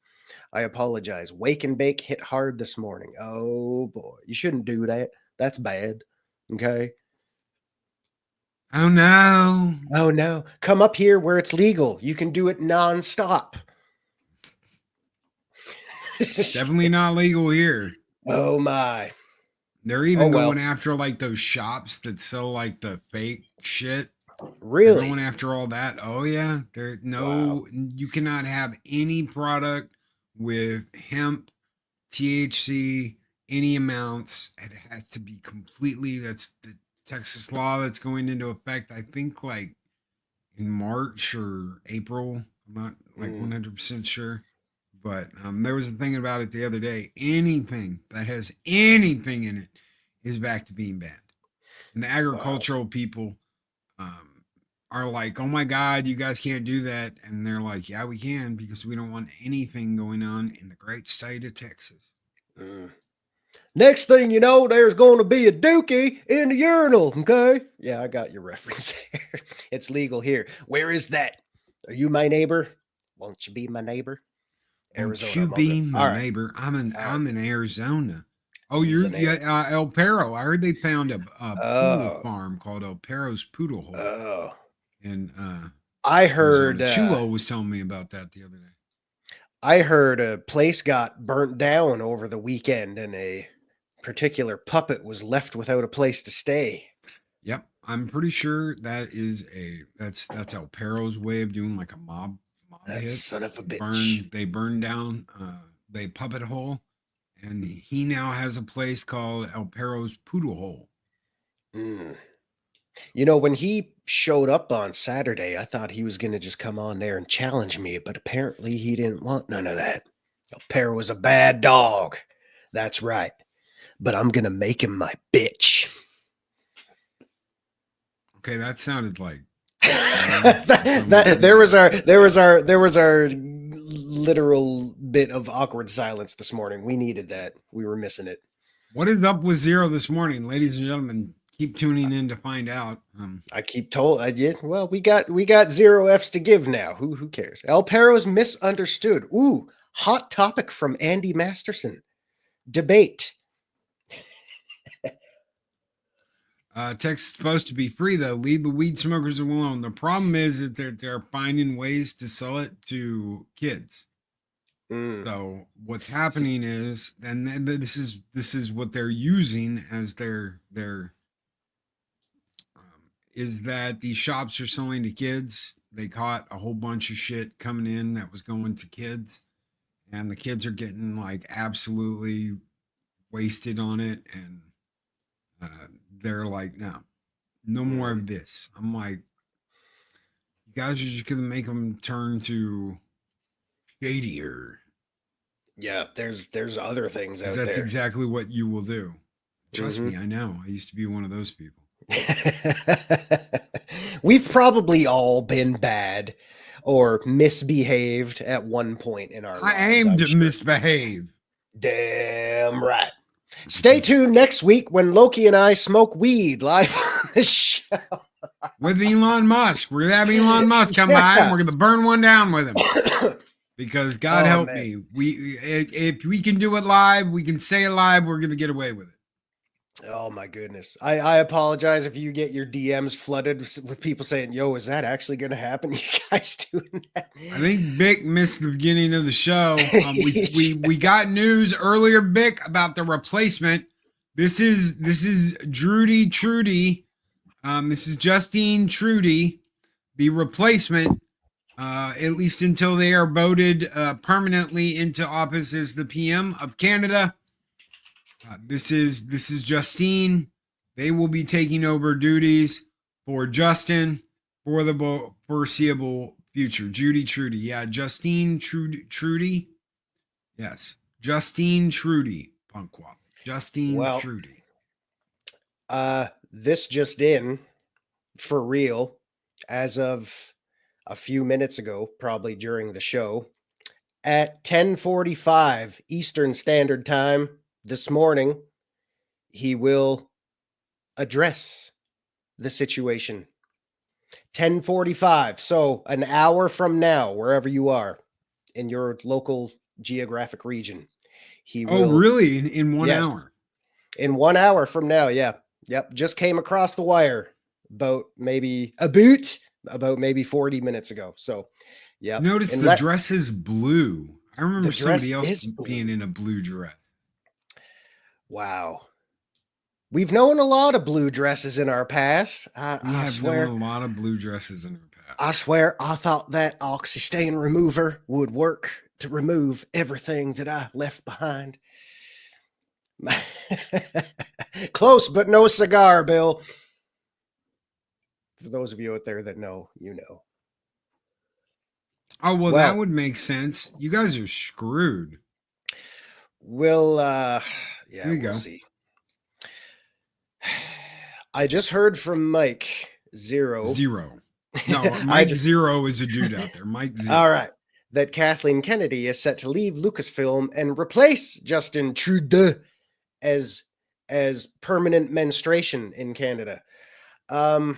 I apologize. Wake and bake hit hard this morning. Oh boy, you shouldn't do that. That's bad. Okay. Oh no. Oh no. Come up here where it's legal. You can do it nonstop. It's definitely not legal here. Oh my. They're even going after like those shops that sell like the fake shit. Really? They're going after all that. Oh yeah. You cannot have any product with hemp, THC, any amounts. It has to be completely, that's the Texas law that's going into effect, I think, like in March or April. I'm not like 100% sure, but there was a thing about it the other day. Anything that has anything in it is back to being banned, and the agricultural people are like, "Oh my God, you guys can't do that," and they're like, "Yeah, we can, because we don't want anything going on in the great state of Texas." Next thing you know, there's going to be a dookie in the urinal. Okay. Yeah, I got your reference there. It's legal here. Where is that? Are you my neighbor? Won't you be my neighbor? Arizona. Won't you be my neighbor? I'm in Arizona. Oh, you're El Perro. I heard they found a poodle farm called El Perro's Poodle Hole. Oh. And I heard Chulo was telling me about that the other day. I heard a place got burnt down over the weekend, and a particular puppet was left without a place to stay. Yep, I'm pretty sure that is that's El Perro's way of doing like a mob hit. Son of a bitch. They burned down the puppet hole, and he now has a place called El Perro's Poodle Hole. When he showed up on Saturday, I thought he was going to just come on there and challenge me, but apparently he didn't want none of that. El Perro was a bad dog. That's right. But I'm going to make him my bitch. Okay, that sounded like there was our literal bit of awkward silence this morning. We needed that. We were missing it. What is up with Zero this morning, ladies and gentlemen? Keep tuning in to find out. I keep told I did. Well, we got 0 F's to give now. Who cares? El Perro's misunderstood. Ooh, hot topic from Andy Masterson. Debate. Texas is supposed to be free, though. Leave the weed smokers alone. The problem is that they're finding ways to sell it to kids. So what's happening is, and this is what they're using as their is that these shops are selling to kids. They caught a whole bunch of shit coming in that was going to kids, and the kids are getting like absolutely wasted on it, and they're like, no more of this. I'm like, you guys are just gonna make them turn to shadier. Yeah, there's other things out there. That's exactly what you will do. Trust me, I know. I used to be one of those people. We've probably all been bad or misbehaved at one point in our lives. I aim to misbehave. Damn right. Stay tuned next week when Loki and I smoke weed live on the show. With Elon Musk. We're going to have Elon Musk come by and we're going to burn one down with him. Because God help me. If we can do it live, we can say it live, we're going to get away with it. Oh my goodness. I apologize if you get your DMs flooded with people saying, yo, is that actually going to happen? You guys doing that? I think Bick missed the beginning of the show. We got news earlier, Bick, about the replacement This is Drudy Trudy. This is Justine Trudy, the replacement, at least until they are voted permanently into office as the PM of Canada. This is Justine. They will be taking over duties for Justin for the foreseeable future. Judy Trudy. Yeah, Justine Trudy. Yes. Justine Trudy. Punkwop. Justine Trudy. This just in for real as of a few minutes ago, probably during the show, at 10:45 Eastern Standard Time this morning, he will address the situation. 10:45, so an hour from now, wherever you are in your local geographic region, he will. Oh, really? In 1 Yes. hour? In 1 hour from now, yeah. Yep, just came across the wire about maybe 40 minutes ago. So, yeah. Notice the dress is blue. I remember somebody else being in a blue dress. Wow. We've known a lot of blue dresses in our past. I swear, known a lot of blue dresses in our past. I swear, I thought that oxy stain remover would work to remove everything that I left behind. Close, but no cigar, Bill. For those of you out there that know, you know. Oh, well, that would make sense. You guys are screwed. We'll see. I just heard from Mike Zero. No, Mike Zero is a dude out there. Mike Zero. All right. That Kathleen Kennedy is set to leave Lucasfilm and replace Justin Trudeau as permanent menstruation in Canada. I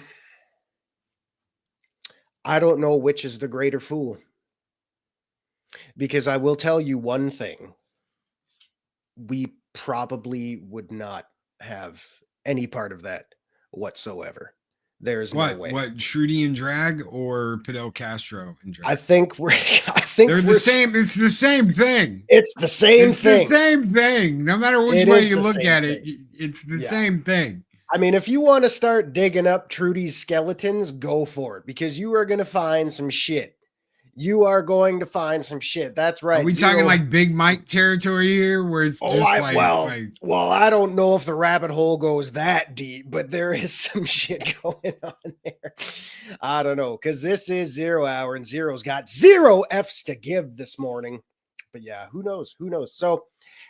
don't know which is the greater fool. Because I will tell you one thing. We probably would not have any part of that whatsoever. There's no way. What, Trudy in drag or Fidel Castro in drag? I think they're the same. It's the same thing. It's the same thing. It's the same thing. No matter which way you look at it, it's the same thing. I mean, if you want to start digging up Trudy's skeletons, go for it, because you are going to find some shit. You are going to find some shit. That's right. Are we talking like Big Mike territory here, where it's well, I don't know if the rabbit hole goes that deep, but there is some shit going on there. I don't know, because this is 0 hour and Zero's got 0 F's to give this morning. But yeah, who knows? Who knows? So,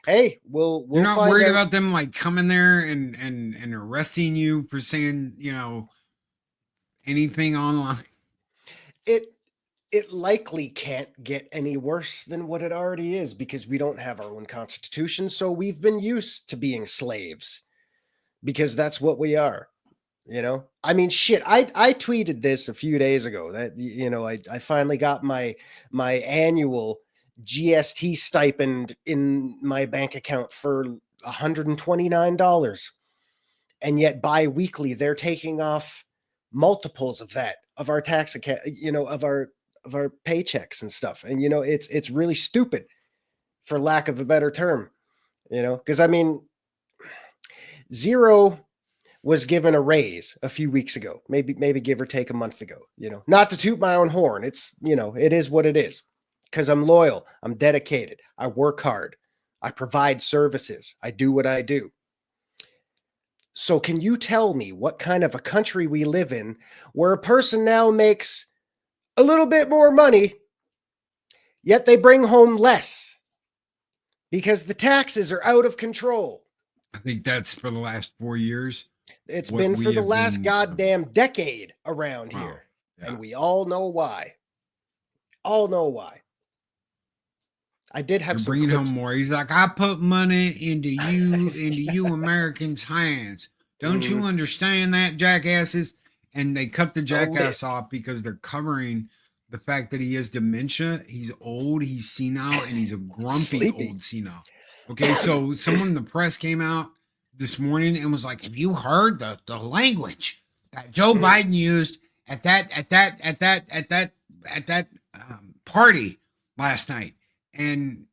hey, we'll You're not worried about them like coming there and arresting you for saying, anything online? It likely can't get any worse than what it already is, because we don't have our own constitution. So we've been used to being slaves, because that's what we are. I mean, shit, I tweeted this a few days ago that, I finally got my annual GST stipend in my bank account for $129. And yet bi-weekly, they're taking off multiples of that, of our tax account, of our paychecks and stuff. And, it's really stupid, for lack of a better term, because I mean, Zero was given a raise a few weeks ago, maybe give or take a month ago, not to toot my own horn. It's, it is what it is, because I'm loyal. I'm dedicated. I work hard. I provide services. I do what I do. So can you tell me what kind of a country we live in where a person now makes a little bit more money, yet they bring home less because the taxes are out of control? I think that's for the last 4 years. It's been for the last goddamn decade around here. Yeah. And we all know why. I did have some bringing home more. He's like, I put money into you Americans' hands. Don't you understand that, jackasses? And they cut the jackass off because they're covering the fact that he has dementia. He's old, he's senile, and he's a grumpy old senile. Okay, so someone in the press came out this morning and was like, have you heard the language that Joe Biden used at that party last night? And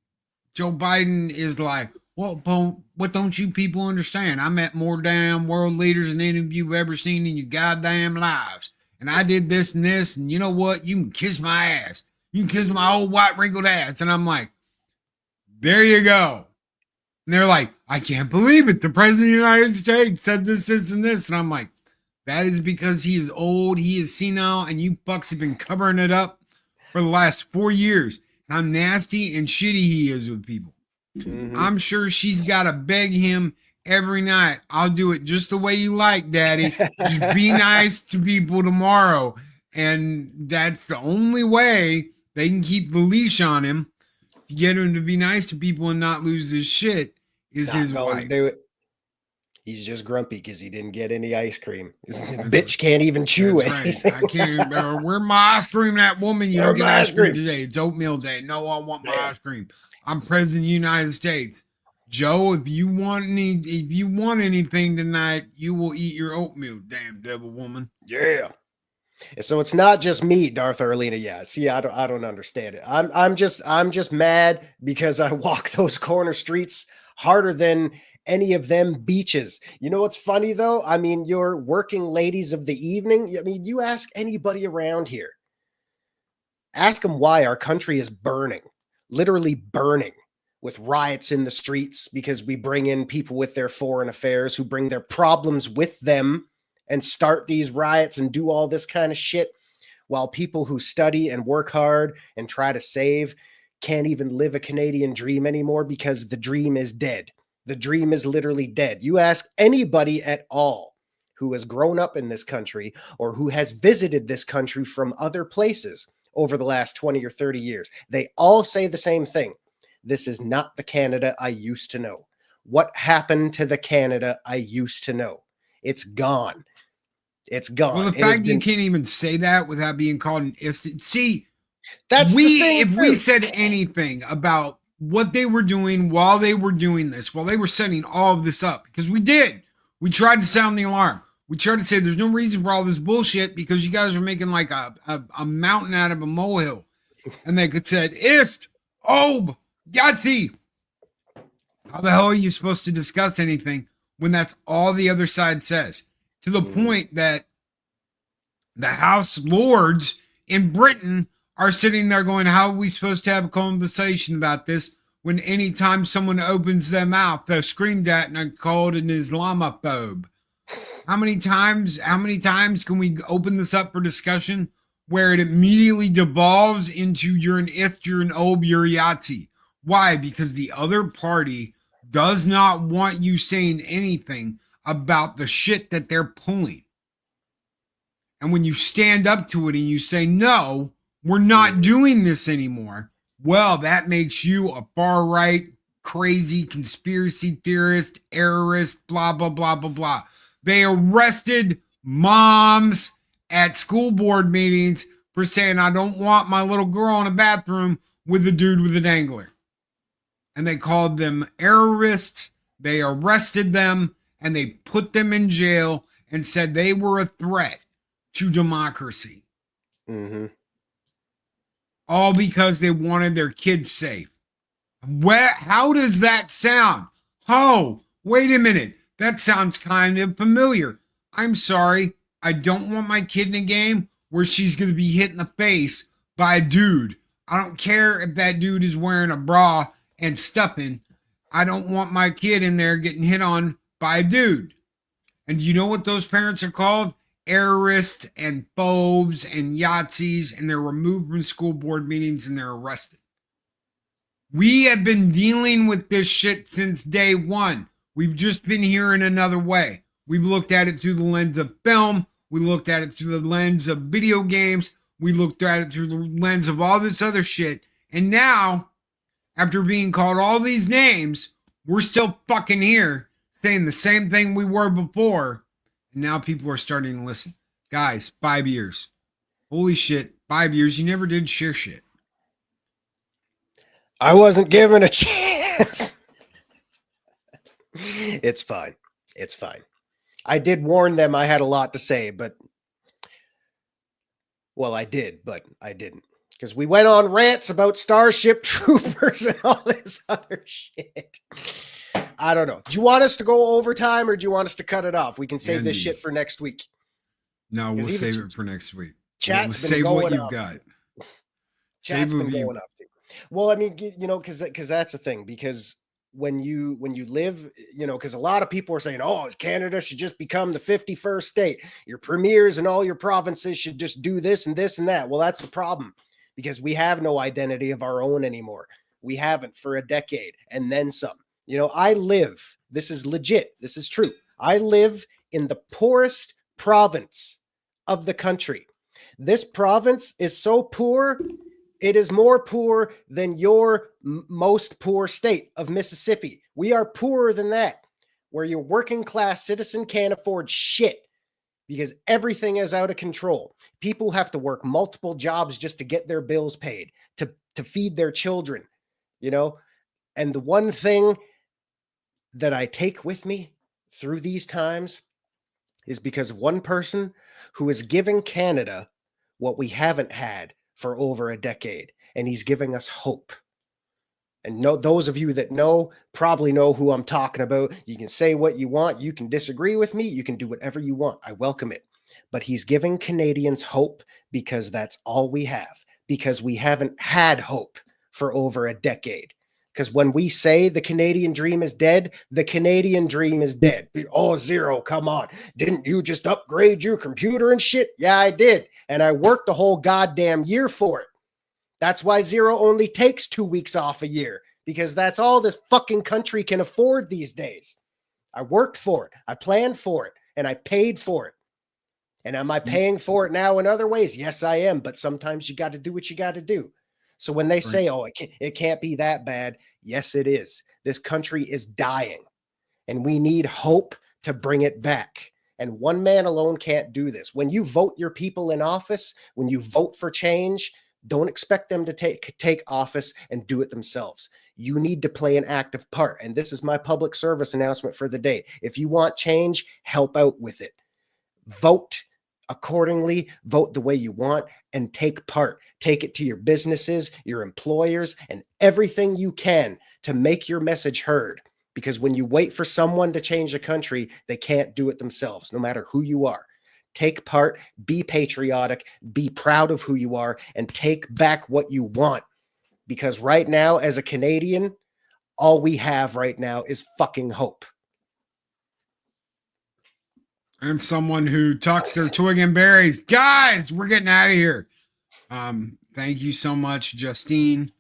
Joe Biden is like, Well, what don't you people understand? I met more damn world leaders than any of you have ever seen in your goddamn lives. And I did this and this, and you know what? You can kiss my ass. You can kiss my old white wrinkled ass. And I'm like, there you go. And they're like, I can't believe it. The president of the United States said this, this, and this. And I'm like, that is because he is old, he is senile, and you fucks have been covering it up for the last 4 years. How nasty and shitty he is with people. Mm-hmm. I'm sure she's got to beg him every night. I'll do it just the way you like, Daddy. Just be nice to people tomorrow. And that's the only way they can keep the leash on him to get him to be nice to people and not lose his shit is his wife. Do it. He's just grumpy because he didn't get any ice cream. Bitch can't even chew it. Right. I can't. Where's my ice cream? That woman, you don't get ice cream today. It's oatmeal day. No, I want my ice cream. I'm president of the United States. Joe, if you want anything tonight, you will eat your oatmeal, damn devil woman. Yeah. So it's not just me, Darth Arlena. Yeah. See, I don't understand it. I'm just mad because I walk those corner streets harder than any of them beaches. You know what's funny though? I mean, you're working ladies of the evening. I mean, you ask anybody around here, ask them why our country is burning, literally burning, with riots in the streets because we bring in people with their foreign affairs who bring their problems with them and start these riots and do all this kind of shit, while people who study and work hard and try to save can't even live a Canadian dream anymore because the dream is dead. The dream is literally dead. You ask anybody at all who has grown up in this country or who has visited this country from other places over the last 20 or 30 years, they all say the same thing. This is not the Canada I used to know. What happened to the Canada I used to know? It's gone. It's gone. Well, the fact you can't even say that without being called an instant. See, that's the thing. If we said anything about what they were doing while they were doing this, while they were setting all of this up, because we did. We tried to sound the alarm. We tried to say there's no reason for all this bullshit because you guys are making like a mountain out of a molehill. And they could said, Ist, Ob, Yahtzee. How the hell are you supposed to discuss anything when that's all the other side says? To the point that the House Lords in Britain are sitting there going, how are we supposed to have a conversation about this when anytime someone opens their mouth, they're screamed at and are called an Islamophobe? How many times can we open this up for discussion where it immediately devolves into you're an Ist, you're an Ob, you're a Yahtzee? Why? Because the other party does not want you saying anything about the shit that they're pulling. And when you stand up to it and you say, no, we're not doing this anymore, well, that makes you a far right, crazy conspiracy theorist, terrorist, blah, blah, blah, blah, blah. They arrested moms at school board meetings for saying, I don't want my little girl in a bathroom with a dude with a dangler. And they called them terrorists. They arrested them and they put them in jail and said they were a threat to democracy. Mm-hmm. All because they wanted their kids safe. How does that sound? Oh, wait a minute. That sounds kind of familiar. I'm sorry. I don't want my kid in a game where she's going to be hit in the face by a dude. I don't care if that dude is wearing a bra and stuffing. I don't want my kid in there getting hit on by a dude. And you know what those parents are called? Terrorists and phobes and Yahtzees, and they're removed from school board meetings and they're arrested. We have been dealing with this shit since day one. We've just been here in another way. We've looked at it through the lens of film. We looked at it through the lens of video games. We looked at it through the lens of all this other shit. And now, after being called all these names, we're still fucking here saying the same thing we were before. And now people are starting to listen. Guys, 5 years. Holy shit, 5 years. You never did share shit. I wasn't given a chance. It's fine. It's fine. I did warn them I had a lot to say, but well, I did, but I didn't. Because we went on rants about Starship Troopers and all this other shit. I don't know. Do you want us to go overtime or do you want us to cut it off? We can save this Andy. shit for next week. No, we'll 'Cause even save it for next week. Chat's been Save what going you've up. got. Chat's Save been what you- going up. Well, I mean, you know, because that's the thing. Because when you live, you know, because a lot of people are saying, oh, Canada should just become the 51st state. Your premiers and all your provinces should just do this and this and that. Well, that's the problem, because we have no identity of our own anymore. We haven't for a decade and then some. You know, I live, this is legit, this is true. I live in the poorest province of the country. This province is so poor, it is more poor than your most poor state of Mississippi. We are poorer than that, where your working class citizen can't afford shit because everything is out of control. People have to work multiple jobs just to get their bills paid, to feed their children, you know? And the one thing that I take with me through these times is because of one person who is giving Canada what we haven't had for over a decade, and he's giving us hope. And those of you that know probably know who I'm talking about. You can say what you want. You can disagree with me. You can do whatever you want. I welcome it. But he's giving Canadians hope because that's all we have, because we haven't had hope for over a decade. Because when we say the Canadian dream is dead, the Canadian dream is dead. Oh, Zero, come on. Didn't you just upgrade your computer and shit? Yeah, I did. And I worked the whole goddamn year for it. That's why Zero only takes 2 weeks off a year, because that's all this fucking country can afford these days. I worked for it. I planned for it, and I paid for it. And am I paying for it now in other ways? Yes, I am. But sometimes you got to do what you got to do. So when they say, oh, it can't be that bad. Yes, it is. This country is dying, and we need hope to bring it back. And one man alone can't do this. When you vote your people in office, when you vote for change, don't expect them to take office and do it themselves. You need to play an active part. And this is my public service announcement for the day. If you want change, help out with it. Vote accordingly, vote the way you want, and take part. Take it to your businesses, your employers, and everything you can to make your message heard. Because when you wait for someone to change the country, they can't do it themselves, no matter who you are. Take part, be patriotic, be proud of who you are, and take back what you want. Because right now, as a Canadian, all we have right now is fucking hope. And someone who tucks their twig and berries. Guys, we're getting out of here. Thank you so much, Justine,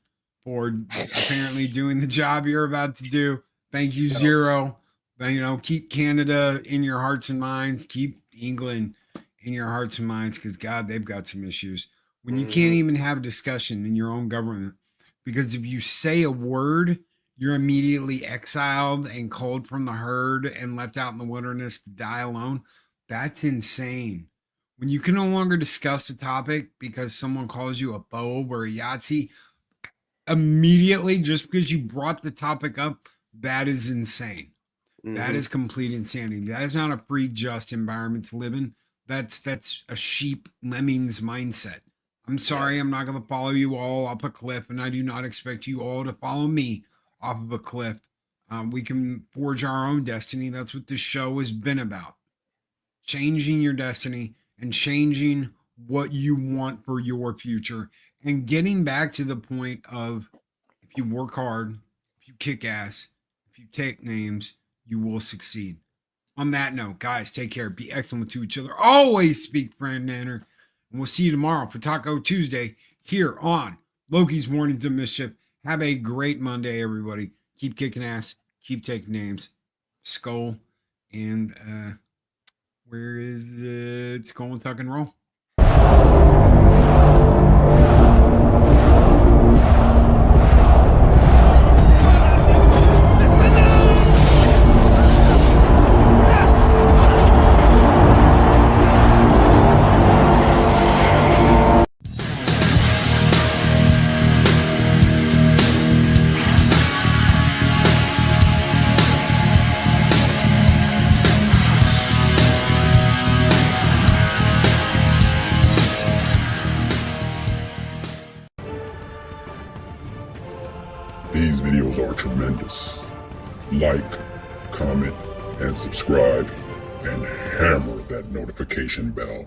for apparently doing the job you're about to do. Thank you, Zero. You know, keep Canada in your hearts and minds. Keep England in your hearts and minds, because God, they've got some issues. When you can't even have a discussion in your own government, because if you say a word, you're immediately exiled and culled from the herd and left out in the wilderness to die alone. That's insane. When you can no longer discuss a topic because someone calls you a phobe or a Yahtzee, immediately, just because you brought the topic up, that is insane. That is complete insanity. That is not a free, just environment to live in. That's a sheep lemmings mindset. I'm sorry, I'm not going to follow you all up a cliff, and I do not expect you all to follow me off of a cliff. We can forge our own destiny. That's what this show has been about. Changing your destiny and changing what you want for your future, and getting back to the point of, if you work hard, if you kick ass, if you take names, you will succeed. On that note, guys, take care. Be excellent to each other. Always speak friend manner. And we'll see you tomorrow for Taco Tuesday here on Loki's Mornings of Mischief. Have a great Monday, everybody. Keep kicking ass. Keep taking names. SKOL. And where is it? SKOL and Tuck and Roll. These videos are tremendous. like, comment, and subscribe, and hammer that notification bell.